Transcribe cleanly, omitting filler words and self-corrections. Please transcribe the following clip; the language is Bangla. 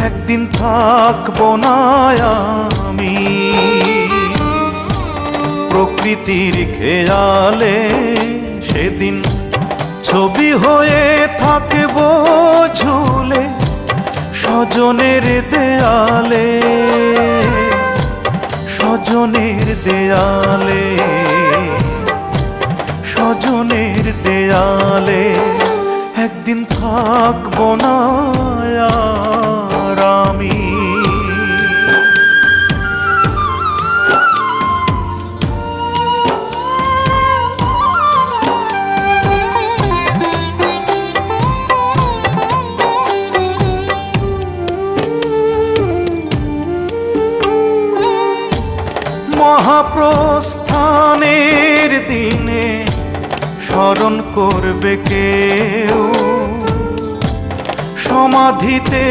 একদিন থাকবো না আমি প্রকৃতির খেয়ালে, সেদিন ছবি হয়ে থাকবো ঝুলে স্বজনের দেয়ালে, স্বজনের দেয়ালে, স্বজনের দেয়ালে। একদিন থাকবো না আর আমি। মহাপ্রস্থানের দিনে স্মরণ করবে কেউ সমাধিতে।